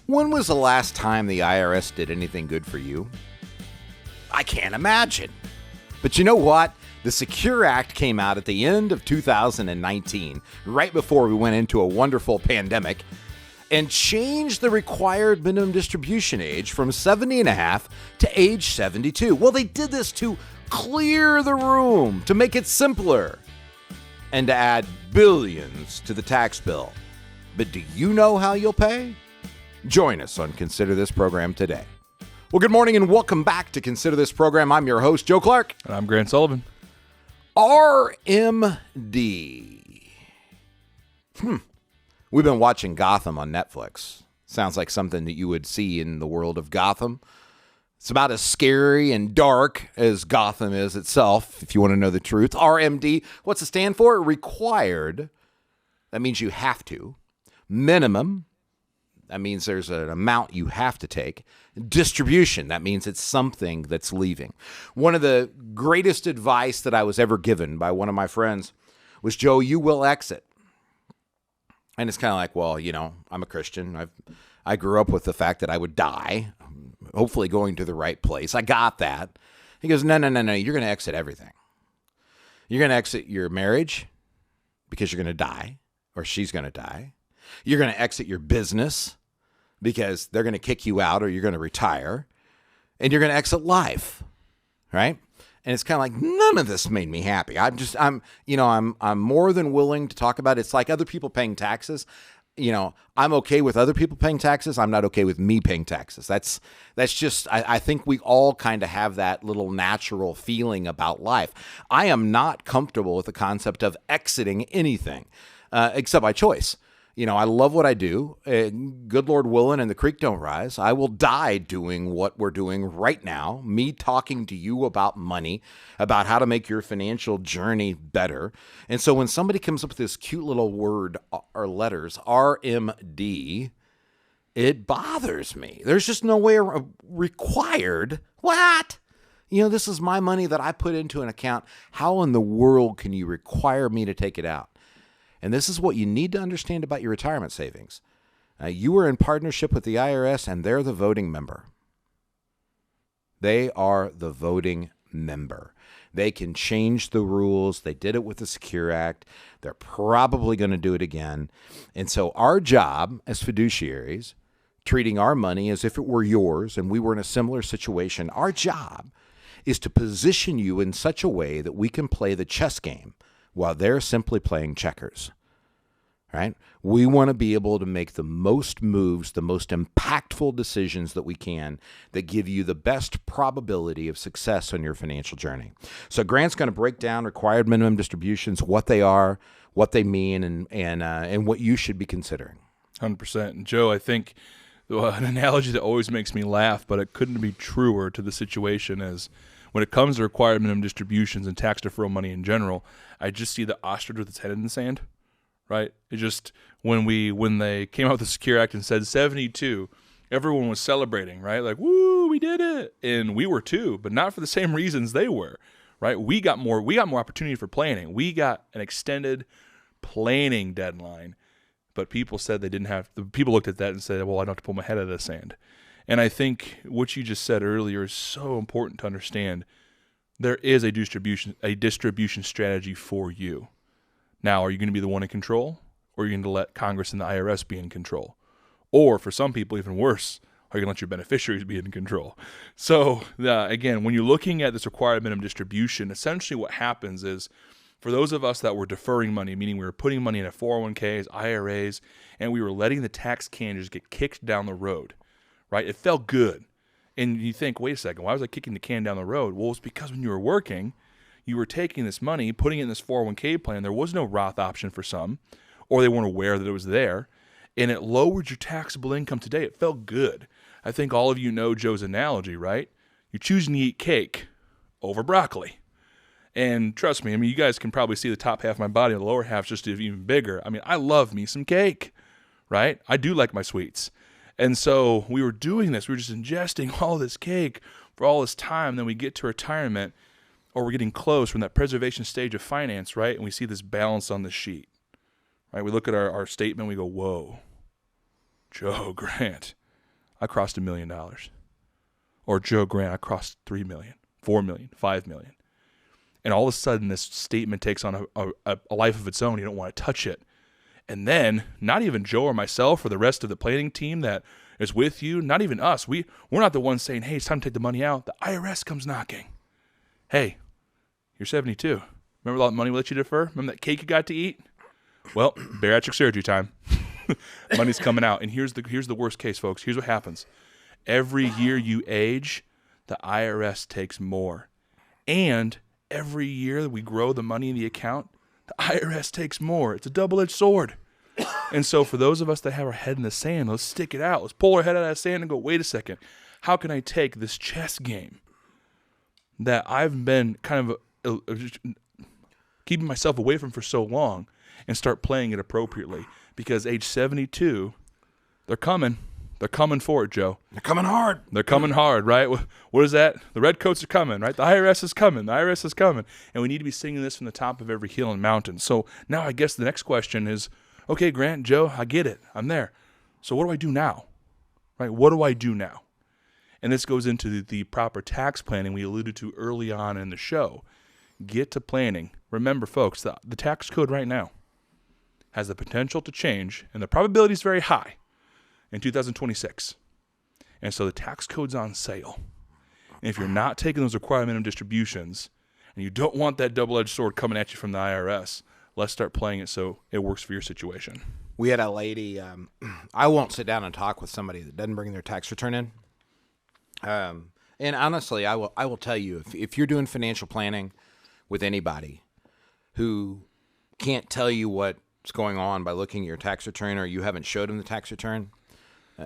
When was the last time the IRS did anything good for you? I can't imagine. But you know what? The Secure Act came out at the end of 2019, right before we went into a wonderful pandemic, and changed the required minimum distribution age from 70 and a half to age 72. Well, they did this to clear the room, to make it simpler, and to add billions to the tax bill. But do you know how you'll pay? Join us on Consider This Program today. Well, good morning and welcome back to Consider This Program. I'm your host, Joe Clark. And I'm Grant Sullivan. RMD. We've been watching Gotham on Netflix. Sounds like something that you would see in the world of Gotham. It's about as scary and dark as Gotham is itself, if you want to know the truth. RMD, what's it stand for? Required. That means you have to. Minimum. That means there's an amount you have to take. Distribution, that means it's something that's leaving. One of the greatest advice that I was ever given by one of my friends was, Joe, you will exit. And it's kind of like, well, you know, I'm a Christian. I grew up with the fact that I would die, hopefully going to the right place. I got that. He goes, no, you're going to exit everything. You're going to exit your marriage because you're going to die, or she's going to die. You're going to exit your business because they're going to kick you out or you're going to retire, and you're going to exit life, right? And it's kind of like, none of this made me happy. I'm more than willing to talk about it. It's like other people paying taxes. You know, I'm okay with other people paying taxes. I'm not okay with me paying taxes. That's just, I think we all kind of have that little natural feeling about life. I am not comfortable with the concept of exiting anything except by choice. You know, I love what I do. Good Lord willing, and the creek don't rise. I will die doing what we're doing right now, me talking to you about money, about how to make your financial journey better. And so when somebody comes up with this cute little word or letters, RMD, it bothers me. There's just no way required. What? You know, this is my money that I put into an account. How in the world can you require me to take it out? And this is what you need to understand about your retirement savings. You are in partnership with the IRS, and they're the voting member. They are the voting member. They can change the rules. They did it with the Secure Act. They're probably going to do it again. And so our job as fiduciaries, treating our money as if it were yours and we were in a similar situation, our job is to position you in such a way that we can play the chess game while they're simply playing checkers, right? We want to be able to make the most moves, the most impactful decisions that we can that give you the best probability of success on your financial journey. So Grant's going to break down required minimum distributions, what they are, what they mean, and what you should be considering. 100%. And Joe, I think an analogy that always makes me laugh, but it couldn't be truer to the situation is when it comes to required minimum distributions and tax deferral money in general, I just see the ostrich with its head in the sand, right? It just, when they came out with the Secure Act and said 72, everyone was celebrating, right? Like, woo, we did it. And we were too, but not for the same reasons they were, right? We got more opportunity for planning. We got an extended planning deadline, but people said people looked at that and said, well, I don't have to pull my head out of the sand. And I think what you just said earlier is so important to understand. There is a distribution strategy for you. Now, are you going to be the one in control, or are you going to let Congress and the IRS be in control? Or for some people, even worse, are you going to let your beneficiaries be in control? So again, when you're looking at this required minimum distribution, essentially what happens is, for those of us that were deferring money, meaning we were putting money in 401ks, IRAs, and we were letting the tax can just get kicked down the road, right? It felt good. And you think, wait a second, why was I kicking the can down the road? Well, it's because when you were working, you were taking this money, putting it in this 401k plan. There was no Roth option for some, or they weren't aware that it was there, and it lowered your taxable income today. It felt good. I think all of you know Joe's analogy, right? You're choosing to eat cake over broccoli. And trust me, I mean, you guys can probably see the top half of my body, and the lower half's just even bigger. I mean, I love me some cake, right? I do like my sweets. And so we were doing this. We were just ingesting all this cake for all this time. Then we get to retirement, or we're getting close from that preservation stage of finance, right? And we see this balance on the sheet, right? We look at our statement, we go, whoa, Joe, Grant, I crossed $1 million. Or Joe Grant, I crossed 3 million, 4 million, 5 million. And all of a sudden, this statement takes on a life of its own. You don't want to touch it. And then, not even Joe or myself or the rest of the planning team that is with you, not even us. We're not the ones saying, hey, it's time to take the money out. The IRS comes knocking. Hey, you're 72. Remember all that money we let you defer? Remember that cake you got to eat? Well, bariatric surgery time. Money's coming out. And here's the worst case, folks. Here's what happens. Every year you age, the IRS takes more. And every year that we grow the money in the account, the IRS takes more. It's a double-edged sword. And so for those of us that have our head in the sand, let's stick it out. Let's pull our head out of the sand and go, wait a second. How can I take this chess game that I've been kind of keeping myself away from for so long and start playing it appropriately? Because age 72, they're coming. They're coming for it, Joe. They're coming hard. They're coming hard, right? What is that? The redcoats are coming, right? The IRS is coming. The IRS is coming. And we need to be singing this from the top of every hill and mountain. So now I guess the next question is, okay, Grant, Joe, I get it. I'm there. So what do I do now? Right? What do I do now? And this goes into the proper tax planning we alluded to early on in the show. Get to planning. Remember, folks, the tax code right now has the potential to change, and the probability is very high in 2026. And so the tax code's on sale. And if you're not taking those required minimum distributions, and you don't want that double-edged sword coming at you from the IRS, let's start playing it so it works for your situation. We had a lady, I won't sit down and talk with somebody that doesn't bring their tax return in. And honestly, I will tell you, if you're doing financial planning with anybody who can't tell you what's going on by looking at your tax return, or you haven't showed them the tax return,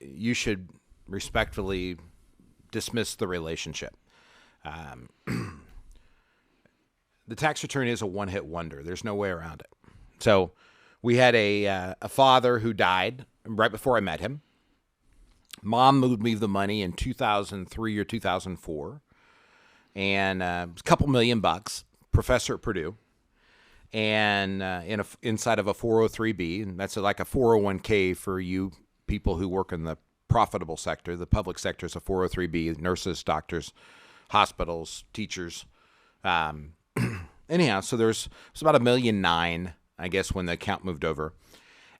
you should respectfully dismiss the relationship. The tax return is a one-hit wonder. There's no way around it. So we had a father who died right before I met him. Mom moved me the money in 2003 or 2004, and a couple $1,000,000, professor at Purdue, and inside of a 403B, and that's like a 401k for you people who work in the profitable sector. The public sector is a 403B, nurses, doctors, hospitals, teachers. Anyhow, so it's about $1.9 million, I guess, when the account moved over.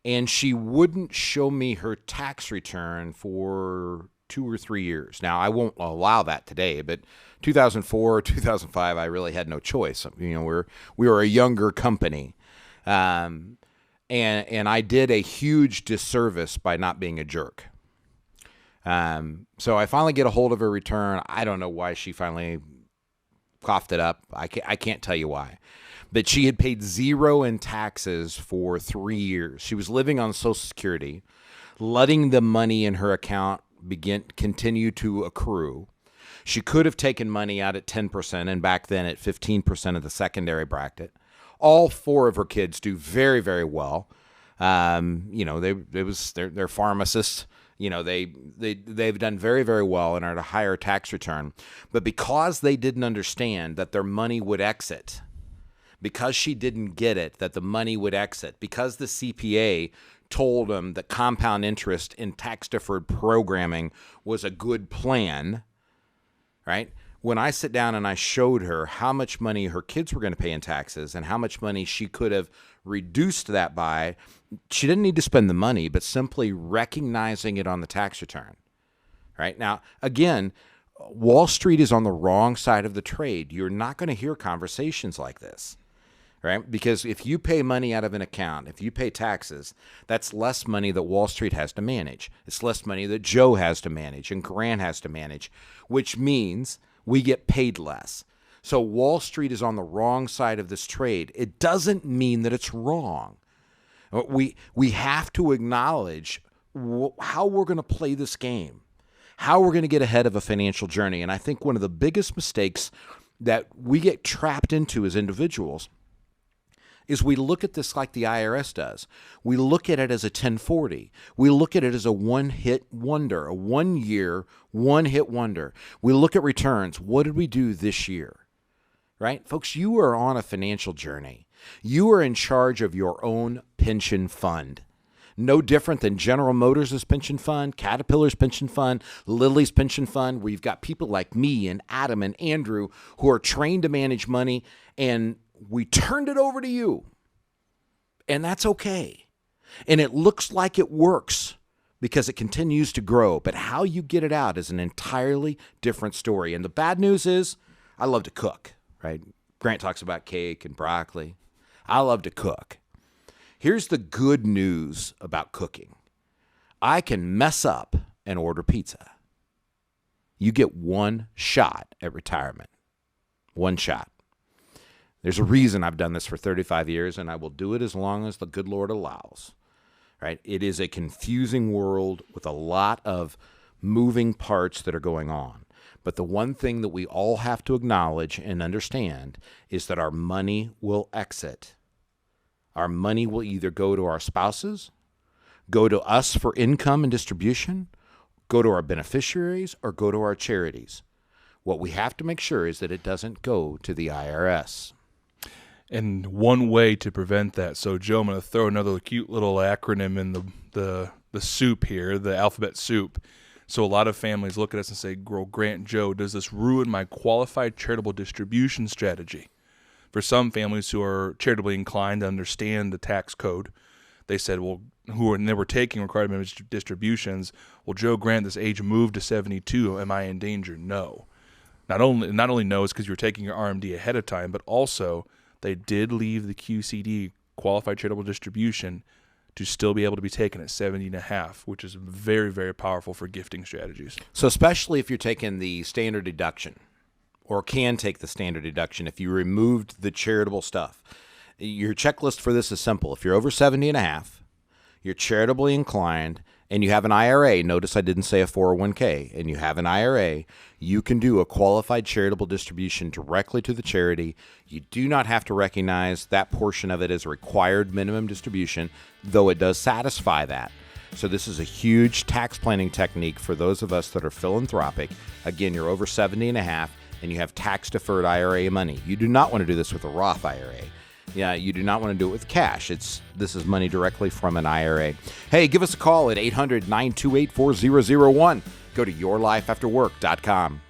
And she wouldn't show me her tax return for 2 or 3 years. Now, I won't allow that today, but 2004, 2005, I really had no choice. You know, we were a younger company. And I did a huge disservice by not being a jerk. So I finally get a hold of her return. I don't know why she finally coughed it up. I can't tell you why. But she had paid zero in taxes for 3 years. She was living on Social Security, letting the money in her account continue to accrue. She could have taken money out at 10% and back then at 15% of the secondary bracket. All 4 of her kids do very, very well. You know, they're pharmacists. You know, they've done very, very well and are at a higher tax return. But because they didn't understand that their money would exit, because she didn't get it, that the money would exit, because the CPA told them that compound interest in tax-deferred programming was a good plan, right? When I sit down and I showed her how much money her kids were going to pay in taxes and how much money she could have reduced that by, she didn't need to spend the money, but simply recognizing it on the tax return, right? Now, again, Wall Street is on the wrong side of the trade. You're not going to hear conversations like this, right? Because if you pay money out of an account, if you pay taxes, that's less money that Wall Street has to manage. It's less money that Joe has to manage and Grant has to manage, which means we get paid less. So Wall Street is on the wrong side of this trade. It doesn't mean that it's wrong. We have to acknowledge how we're going to play this game, how we're going to get ahead of a financial journey. And I think one of the biggest mistakes that we get trapped into as individuals is we look at this like the IRS does. We look at it as a 1040. We look at it as a one-hit wonder, a 1 year, one-hit wonder. We look at returns. What did we do this year? Right? Folks, you are on a financial journey. You are in charge of your own pension fund. No different than General Motors' pension fund, Caterpillar's pension fund, Lilly's pension fund, where you've got people like me and Adam and Andrew who are trained to manage money, and we turned it over to you. And that's okay. And it looks like it works because it continues to grow. But how you get it out is an entirely different story. And the bad news is I love to cook, right? Grant talks about cake and broccoli. I love to cook. Here's the good news about cooking. I can mess up and order pizza. You get one shot at retirement. One shot. There's a reason I've done this for 35 years, and I will do it as long as the good Lord allows. Right? It is a confusing world with a lot of moving parts that are going on. But the one thing that we all have to acknowledge and understand is that our money will exit. Our money will either go to our spouses, go to us for income and distribution, go to our beneficiaries, or go to our charities. What we have to make sure is that it doesn't go to the IRS. And one way to prevent that, so Joe, I'm going to throw another cute little acronym in the soup here, the alphabet soup. So a lot of families look at us and say, Grant, Joe, does this ruin my qualified charitable distribution strategy? For some families who are charitably inclined to understand the tax code, they said, they were taking required minimum distributions. Well, Joe, Grant, this age moved to 72. Am I in danger? No. Not only no, it's because you're taking your RMD ahead of time, but also they did leave the QCD, qualified charitable distribution, to still be able to be taken at 70 and a half, which is very, very powerful for gifting strategies. So especially if you're taking the standard deduction, or can take the standard deduction if you removed the charitable stuff. Your checklist for this is simple. If you're over 70 and a half, you're charitably inclined, and you have an IRA, notice I didn't say a 401k, and you have an IRA, you can do a qualified charitable distribution directly to the charity. You do not have to recognize that portion of it as a required minimum distribution, though it does satisfy that. So this is a huge tax planning technique for those of us that are philanthropic. Again, you're over 70 and a half, and you have tax-deferred IRA money. You do not want to do this with a Roth IRA. Yeah, you do not want to do it with cash. This is money directly from an IRA. Hey, give us a call at 800-928-4001. Go to yourlifeafterwork.com.